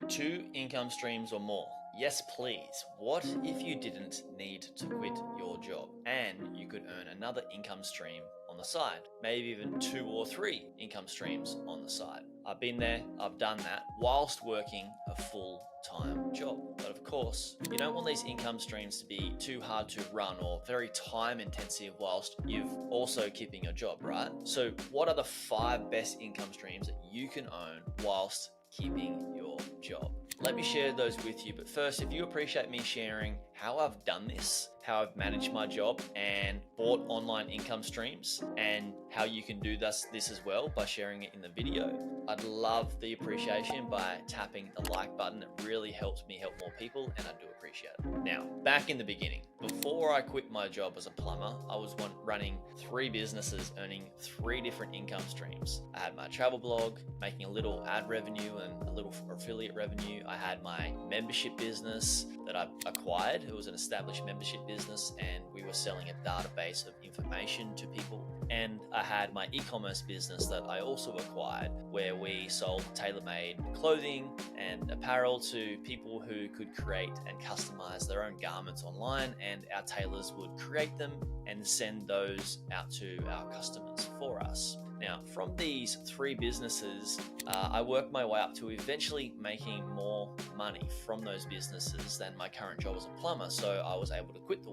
2 income streams or more. Yes, please. What if you didn't need to quit your job and you could earn another income stream on the side? Maybe even 2 or 3 income streams on the side. I've been there, I've done that whilst working a full-time job. But of course, you don't want these income streams to be too hard to run or very time intensive whilst you've also keeping your job, right? So what are the 5 best income streams that you can own whilst keeping your job? Let me share those with you. But first, if you appreciate me sharing how I've done this, how I've managed my job and bought online income streams, and how you can do this as well by sharing it in the video, I'd love the appreciation by tapping the like button. It really helps me help more people, and I do appreciate it. Now, back in the beginning, before I quit my job as a plumber, I was running 3 businesses, earning 3 different income streams. I had my travel blog, making a little ad revenue and a little affiliate revenue. I had my membership business that I acquired. It was an established membership business, and we were selling a database of information to people. And I had my e-commerce business that I also acquired, where we sold tailor-made clothing and apparel to people who could create and customize their own garments online, and our tailors would create them and send those out to our customers for us. Now, from these 3 businesses, I worked my way up to eventually making more money from those businesses than my current job as a plumber. So I was able to quit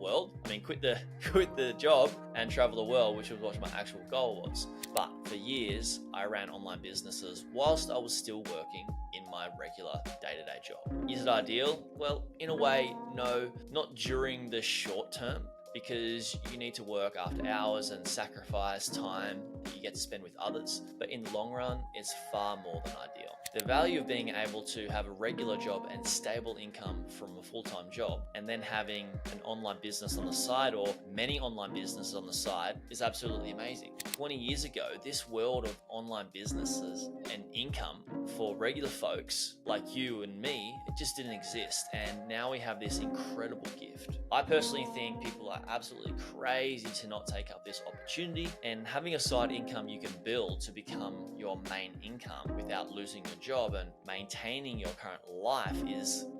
the job and travel the world, which was what my actual goal was. But for years, I ran online businesses whilst I was still working in my regular day-to-day job. Is it ideal? Well, in a way, no, not during the short term, because you need to work after hours and sacrifice time that you get to spend with others. But in the long run, it's far more than ideal. The value of being able to have a regular job and stable income from a full-time job, and then having an online business on the side or many online businesses on the side, is absolutely amazing. 20 years ago, this world of online businesses and income for regular folks like you and me, it just didn't exist. And now we have this incredible gift. I personally think people are absolutely crazy to not take up this opportunity, and having a side income you can build to become your main income without losing your job and maintaining your current life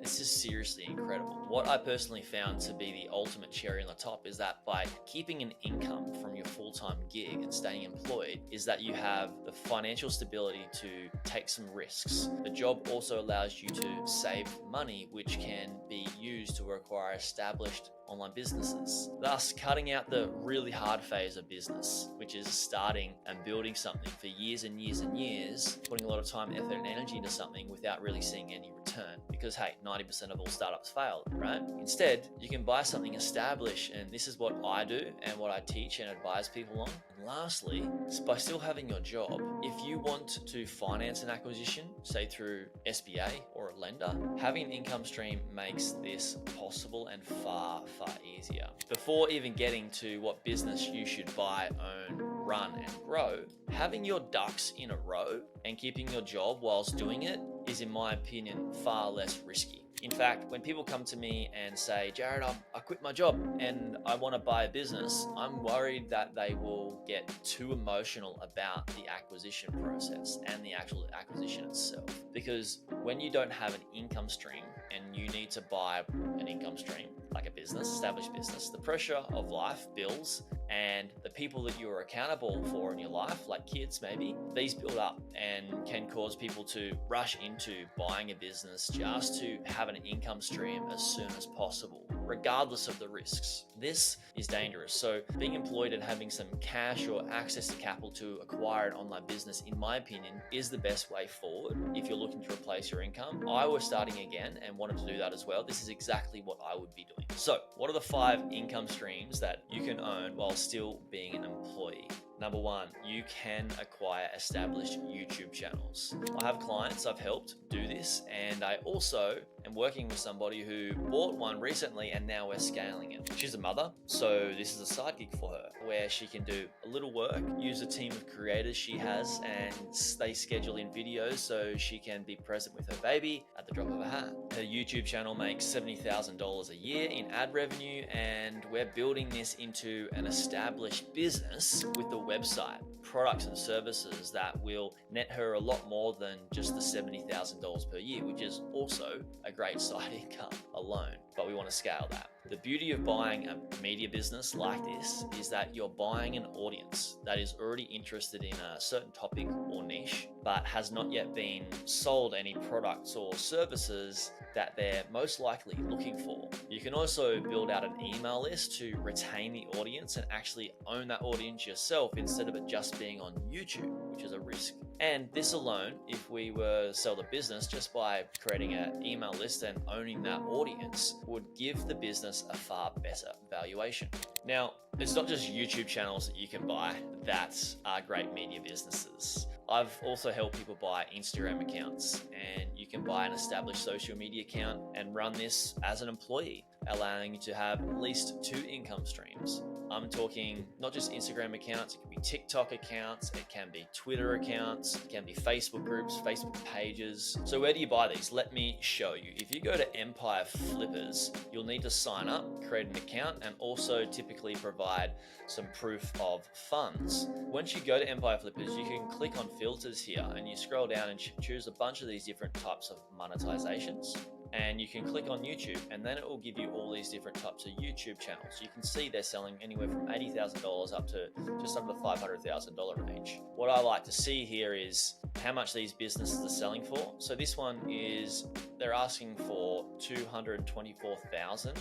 it's just seriously incredible. What I personally found to be the ultimate cherry on the top is that by keeping an income from your full-time gig and staying employed, is that you have the financial stability to take some risks. The job also allows you to save money, which can be used to acquire established online businesses, thus cutting out the really hard phase of business, which is starting and building something for years and years and years, putting a lot of time, effort, and energy into something without really seeing any return. Because hey, 90% of all startups fail, right? Instead, you can buy something established, and this is what I do and what I teach and advise people on. And lastly, by still having your job, if you want to finance an acquisition, say through SBA or a lender, having an income stream makes this possible and far easier. Before even getting to what business you should buy, own, run, and grow, having your ducks in a row and keeping your job whilst doing it is, in my opinion, far less risky. In fact, when people come to me and say, Jared, I quit my job and I want to buy a business, I'm worried that they will get too emotional about the acquisition process and the actual acquisition itself. Because when you don't have an income stream and you need to buy an income stream, like a business, established business, the pressure of life, bills, and the people that you are accountable for in your life, like kids maybe, these build up and can cause people to rush into buying a business just to have an income stream as soon as possible, regardless of the risks. This is dangerous. So being employed and having some cash or access to capital to acquire an online business, in my opinion, is the best way forward if you're looking to replace your income. I was starting again and wanted to do that as well. This is exactly what I would be doing. So what are the 5 income streams that you can own while still being an employee? Number 1, you can acquire established YouTube channels. I have clients I've helped do this, and I also am working with somebody who bought one recently and now we're scaling it. She's a mother, so this is a side gig for her where she can do a little work, use a team of creators she has, and they schedule in videos so she can be present with her baby at the drop of a hat. Her YouTube channel makes $70,000 a year in ad revenue, and we're building this into an established business with the website, products and services that will net her a lot more than just the $70,000 per year, which is also a great side income alone, but we want to scale that. The beauty of buying a media business like this is that you're buying an audience that is already interested in a certain topic or niche, but has not yet been sold any products or services that they're most likely looking for. You can also build out an email list to retain the audience and actually own that audience yourself instead of it just being on YouTube, which is a risk. And this alone, if we were to sell the business just by creating an email list and owning that audience, would give the business a far better valuation. Now, it's not just YouTube channels that you can buy that are great media businesses. I've also helped people buy Instagram accounts, and you can buy an established social media account and run this as an employee, allowing you to have at least 2 income streams. I'm talking not just Instagram accounts, it can be TikTok accounts, it can be Twitter accounts, it can be Facebook groups, Facebook pages. So where do you buy these? Let me show you. If you go to Empire Flippers, you'll need to sign up, create an account, and also typically provide some proof of funds. Once you go to Empire Flippers, you can click on filters here and you scroll down and choose a bunch of these different types of monetizations. And you can click on YouTube, and then it will give you all these different types of YouTube channels. You can see they're selling anywhere from $80,000 up to just under the $500,000 range. What I like to see here is how much these businesses are selling for. So this one is, they're asking for $224,000.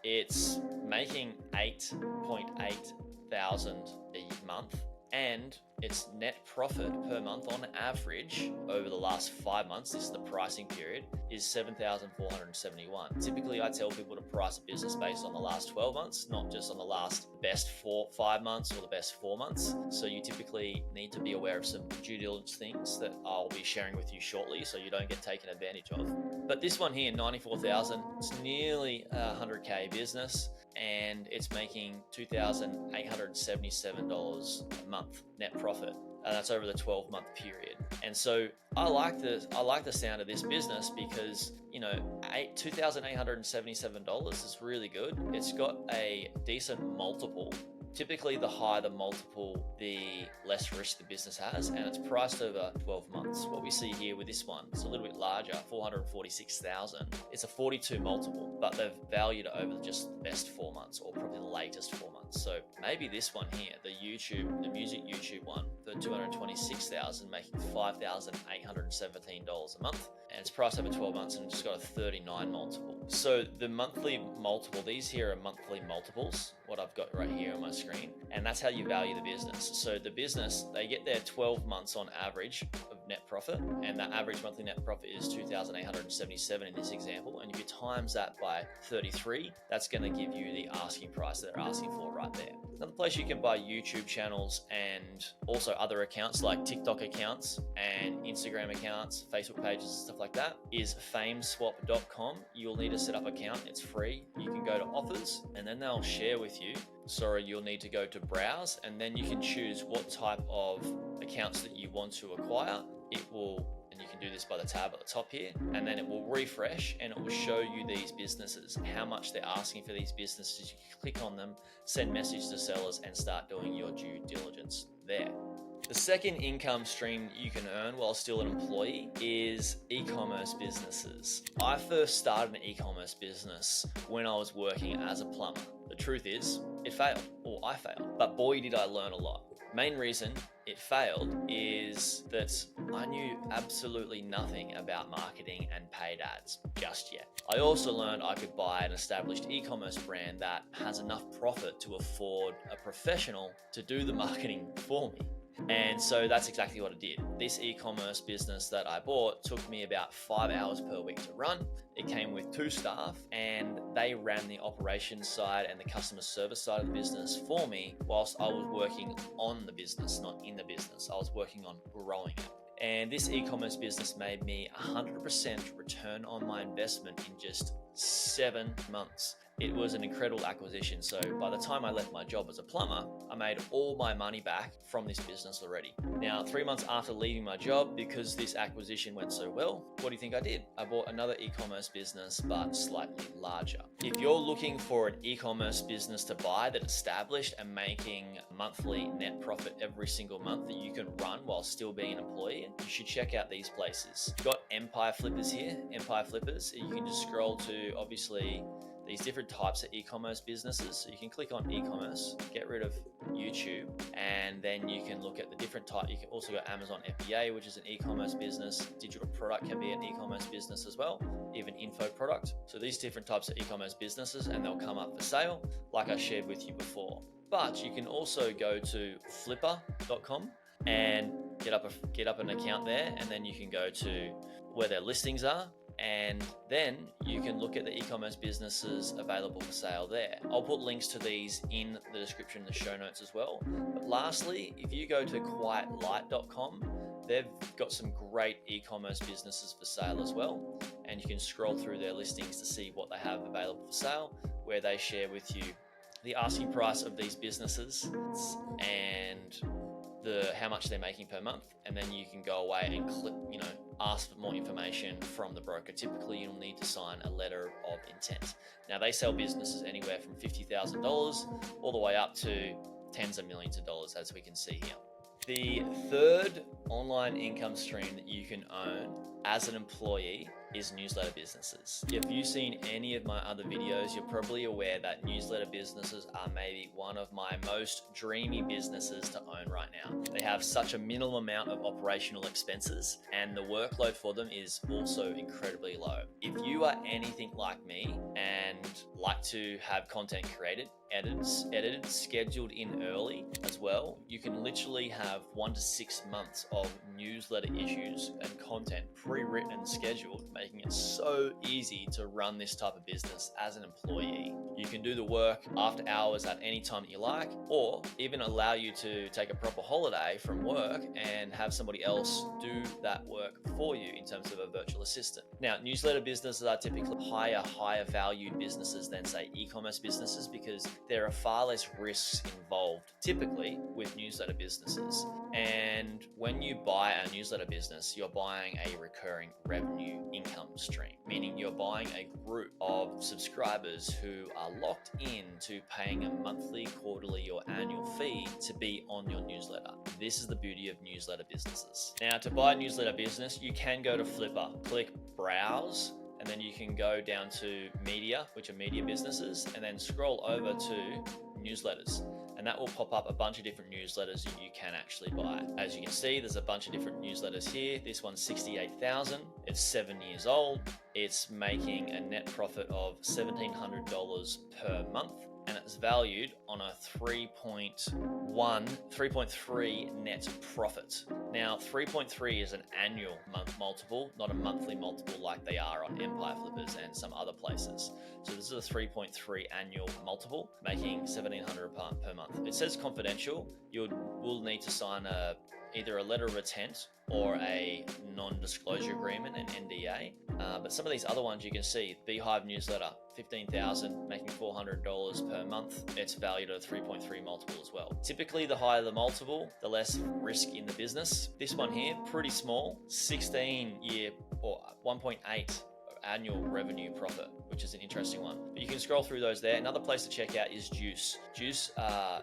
It's making $8.8 thousand a month, and its net profit per month on average over the last 5 months, this is the pricing period, is $7,471. Typically, I tell people to price a business based on the last 12 months, not just on the last best 5 months or the best 4 months. So you typically need to be aware of some due diligence things that I'll be sharing with you shortly so you don't get taken advantage of. But this one here, 94,000, it's nearly a 100K business, and it's making $2,877 a month net profit, and that's over the 12-month period. And so I like the sound of this business because, you know, $2,877 is really good. It's got a decent multiple. Typically, the higher the multiple, the less risk the business has, and it's priced over 12 months. What we see here with this one, it's a little bit larger, 446,000. It's a 42 multiple, but they've valued it over just the best 4 months, or probably the latest 4 months. So maybe this one here, the music YouTube one, for 226,000, making $5,817 a month, and it's priced over 12 months, and it's got a 39 multiple. So the monthly multiple, these here are monthly multiples, what I've got right here on my screen, and that's how you value the business. So the business, they get their 12 months on average of net profit, and that average monthly net profit is 2,877 in this example. And if you times that by 33, that's going to give you the asking price that they're asking for right there. Another place you can buy YouTube channels and also other accounts like TikTok accounts and Instagram accounts, Facebook pages and stuff like that is fameswap.com. You'll need to set up an account. It's free. You can go to offers, and then they'll share with you. You'll need to go to browse, and then you can choose what type of accounts that you want to acquire. It will, and you can do this by the tab at the top here, and then it will refresh and it will show you these businesses, how much they're asking for these businesses. You can click on them, send message to sellers, and start doing your due diligence there. The second income stream you can earn while still an employee is e-commerce businesses. I first started an e-commerce business when I was working as a plumber. The truth is, it failed, or I failed, but boy did I learn a lot. Main reason it failed is that I knew absolutely nothing about marketing and paid ads just yet. I also learned I could buy an established e-commerce brand that has enough profit to afford a professional to do the marketing for me. And so that's exactly what I did. This e-commerce business that I bought took me about 5 hours per week to run. It came with 2 staff, and they ran the operations side and the customer service side of the business for me whilst I was working on the business, not in the business. I was working on growing it. And this e-commerce business made me 100% return on my investment in just 7 months. it was an incredible acquisition. So by the time I left my job as a plumber, I made all my money back from this business already. Now, 3 months after leaving my job, because this acquisition went so well, what do you think I did? I bought another e-commerce business, but slightly larger. If you're looking for an e-commerce business to buy that's established and making monthly net profit every single month that you can run while still being an employee, you should check out these places. You've got Empire Flippers here, Empire Flippers. You can just scroll to, obviously, these different types of e-commerce businesses. So you can click on e-commerce, get rid of YouTube, and then you can look at the different type. You can also go Amazon FBA, which is an e-commerce business. Digital product can be an e-commerce business as well, even info product. So these different types of e-commerce businesses, and they'll come up for sale, like I shared with you before. But you can also go to flipper.com and get up an account there, and then you can go to where their listings are, and then you can look at the e-commerce businesses available for sale there. I'll put links to these in the description, the show notes as well. But lastly, if you go to quietlight.com, they've got some great e-commerce businesses for sale as well. And you can scroll through their listings to see what they have available for sale, where they share with you the asking price of these businesses and how much they're making per month, and then you can go away and click, ask for more information from the broker. Typically, you'll need to sign a letter of intent. Now, they sell businesses anywhere from $50,000 all the way up to tens of millions of dollars, as we can see here. The third online income stream that you can own as an employee is newsletter businesses. If you've seen any of my other videos, you're probably aware that newsletter businesses are maybe one of my most dreamy businesses to own right now. They have such a minimal amount of operational expenses, and the workload for them is also incredibly low. If you are anything like me and like to have content created, edited, scheduled in early as well, you can literally have 1 to 6 months of newsletter issues and content pre-written and scheduled, making it so easy to run this type of business as an employee. You can do the work after hours at any time that you like, or even allow you to take a proper holiday from work and have somebody else do that work for you in terms of a virtual assistant. Now, newsletter businesses are typically higher valued businesses than, say, e-commerce businesses, because there are far less risks involved typically with newsletter businesses. And when you buy a newsletter business, you're buying a recurring revenue income stream, meaning you're buying a group of subscribers who are locked in to paying a monthly, quarterly, or annual fee to be on your newsletter. This is the beauty of newsletter businesses. Now, to buy a newsletter business, you can go to Flipper, click Browse, and then you can go down to Media, which are media businesses, and then scroll over to Newsletters. And that will pop up a bunch of different newsletters that you can actually buy. As you can see, there's a bunch of different newsletters here. This one's 68,000. It's 7 years old. It's making a net profit of $1,700 per month, and it's valued on a 3.3 net profit. Now, 3.3 is an annual multiple, not a monthly multiple like they are on Empire Flippers and some other places. So this is a 3.3 annual multiple, making $1,700 per month. It says confidential. You will need to sign either a letter of intent or a non-disclosure agreement, an NDA. But some of these other ones you can see, Beehive newsletter, 15,000, making $400 per month. It's valued at a 3.3 multiple as well. Typically, the higher the multiple, the less risk in the business. This one here, pretty small, 16-year or 1.8 annual revenue profit, which is an interesting one. But you can scroll through those there. Another place to check out is Juice. Juice have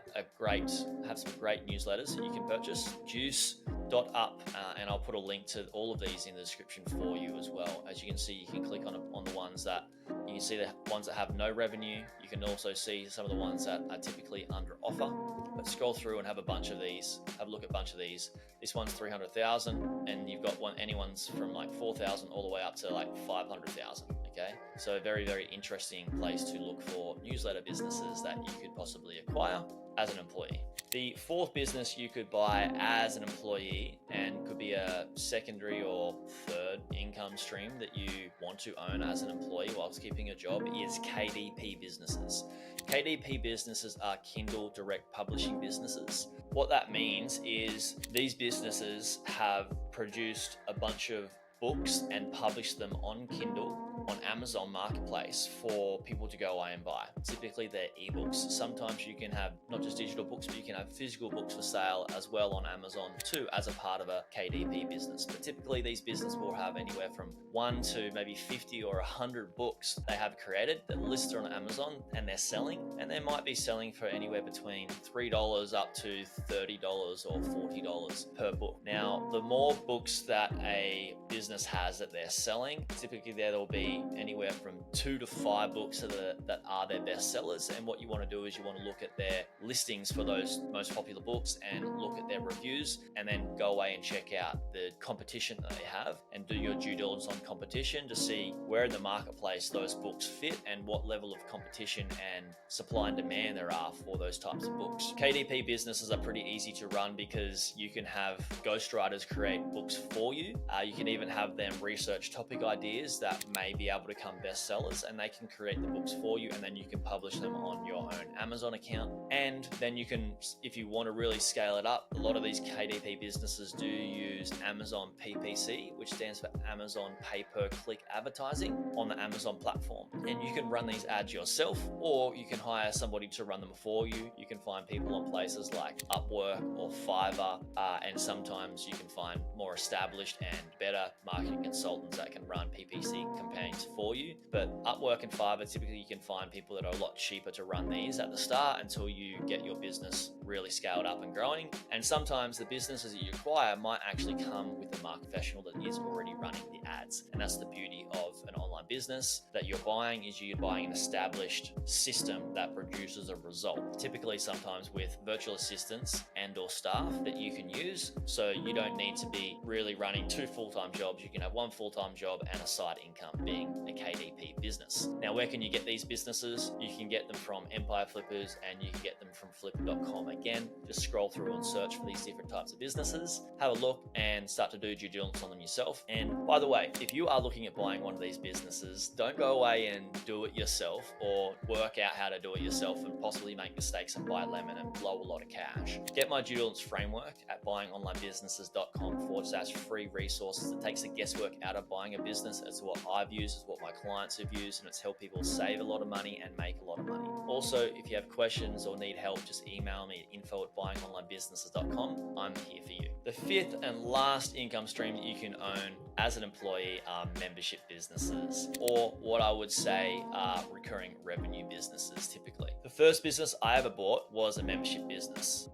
some great newsletters that you can purchase. Juice.up, and I'll put a link to all of these in the description for you as well. As you can see, you can click on the ones that you can see, the ones that have no revenue. You can also see some of the ones that are typically under offer. But scroll through and have a bunch of these. Have a look at a bunch of these. This one's 300,000, and you've got anyone's from like 4,000 all the way up to like 500,000. Okay, so a very, very interesting place to look for newsletter businesses that you could possibly acquire as an employee. The fourth business you could buy as an employee and could be a secondary or third income stream that you want to own as an employee whilst keeping a job is KDP businesses. KDP businesses are Kindle direct publishing businesses. What that means is these businesses have produced a bunch of books and published them on Kindle, on Amazon marketplace for people to go away and buy. Typically they're ebooks. Sometimes you can have not just digital books, but you can have physical books for sale as well on Amazon too, as a part of a KDP business. But typically these businesses will have anywhere from 1 to maybe 50 or 100 books they have created that listed on Amazon and they're selling, and they might be selling for anywhere between $3 up to $30 or $40 per book. Now, the more books that a business has that they're selling, typically there will be anywhere from 2 to 5 books that are their best sellers. And what you want to do is you want to look at their listings for those most popular books and look at their reviews, and then go away and check out the competition that they have and do your due diligence on competition to see where in the marketplace those books fit and what level of competition and supply and demand there are for those types of books. KDP businesses are pretty easy to run because you can have ghostwriters create books for you. You can even have them research topic ideas that may be able to become bestsellers, and they can create the books for you, and then you can publish them on your own Amazon account. And then you can, if you want to really scale it up, a lot of these KDP businesses do use Amazon PPC, which stands for Amazon Pay-Per-Click Advertising, on the Amazon platform. And you can run these ads yourself, or you can hire somebody to run them for you. You can find people on places like Upwork or Fiverr, and sometimes you can find more established and better marketing consultants that can run PPC campaigns for you. But Upwork and Fiverr, typically you can find people that are a lot cheaper to run these at the start until you get your business really scaled up and growing. And sometimes the businesses that you acquire might actually come with a market professional that is already running the ads. And that's the beauty of an online business that you're buying, is you're buying an established system that produces a result. Typically sometimes with virtual assistants and or staff that you can use, so you don't need to be really running 2 full-time jobs. You can have 1 full-time job and a side income being a KDP business. Now, where can you get these businesses? You can get them from Empire Flippers, and you can get them from flipper.com. Again, just scroll through and search for these different types of businesses, have a look and start to do due diligence on them yourself. And by the way, if you are looking at buying one of these businesses, don't go away and do it yourself or work out how to do it yourself and possibly make mistakes and buy a lemon and blow a lot of cash. Get my due diligence framework at buyingonlinebusinesses.com/free resources. It takes the guesswork out of buying a business. It's what I've used, it's what my clients have used, and it's helped people save a lot of money and make a lot of money. Also, if you have questions or need help, just email me at info@buyingonlinebusinesses.com. I'm here for you. The 5th and last income stream that you can own as an employee are membership businesses, or what I would say are recurring revenue businesses typically. The first business I ever bought was a membership business.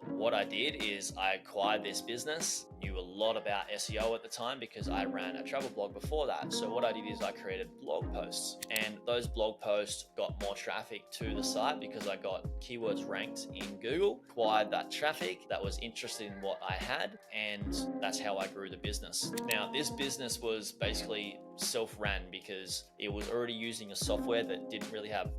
What I did is I acquired this business, knew a lot about SEO at the time because I ran a travel blog before that. So what I did is I created blog posts, and those blog posts got more traffic to the site because I got keywords ranked in Google, acquired that traffic that was interested in what I had, and that's how I grew the business. Now, this business was basically self-ran because it was already using a software that didn't really have,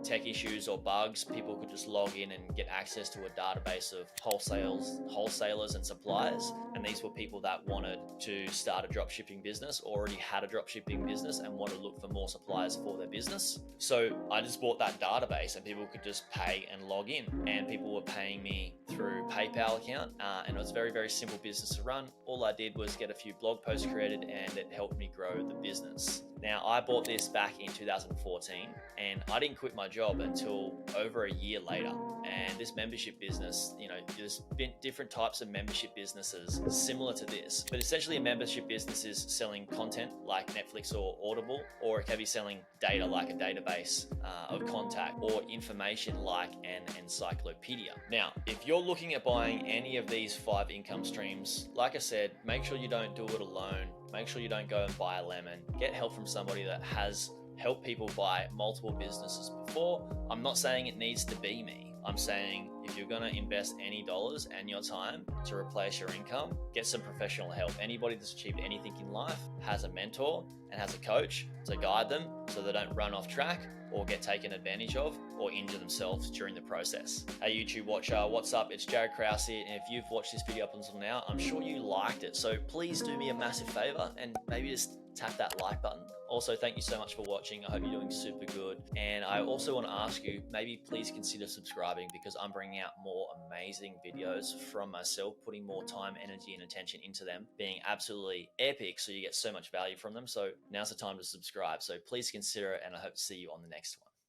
tech issues or bugs. People could just log in and get access to a database of wholesalers and suppliers. And these were people that wanted to start a dropshipping business, already had a dropshipping business, and wanted to look for more suppliers for their business. So I just bought that database, and people could just pay and log in, and people were paying me through PayPal account, and it was a very, very simple business to run. All I did was get a few blog posts created, and it helped me grow the business. Now, I bought this back in 2014, and I didn't quit my job until over a year later. And this membership business, there's been different types of membership businesses similar to this, but essentially a membership business is selling content like Netflix or Audible, or it can be selling data like a database of contact, or information like an encyclopedia. Now, if you're looking at buying any of these 5 income streams, like I said, make sure you don't do it alone. Make sure you don't go and buy a lemon. Get help from somebody that has helped people buy multiple businesses before. I'm not saying it needs to be me. I'm saying if you're going to invest any dollars and your time to replace your income, get some professional help. Anybody that's achieved anything in life has a mentor and has a coach to guide them so they don't run off track or get taken advantage of or injure themselves during the process. Hey YouTube watcher, what's up? It's Jared Krause here, and if you've watched this video up until now, I'm sure you liked it. So please do me a massive favor and maybe just tap that like button. Also, thank you so much for watching. I hope you're doing super good. And I also want to ask you, maybe please consider subscribing, because I'm bringing bring out more amazing videos from myself, putting more time, energy, and attention into them, being absolutely epic. So you get so much value from them. So now's the time to subscribe. So please consider it, and I hope to see you on the next one.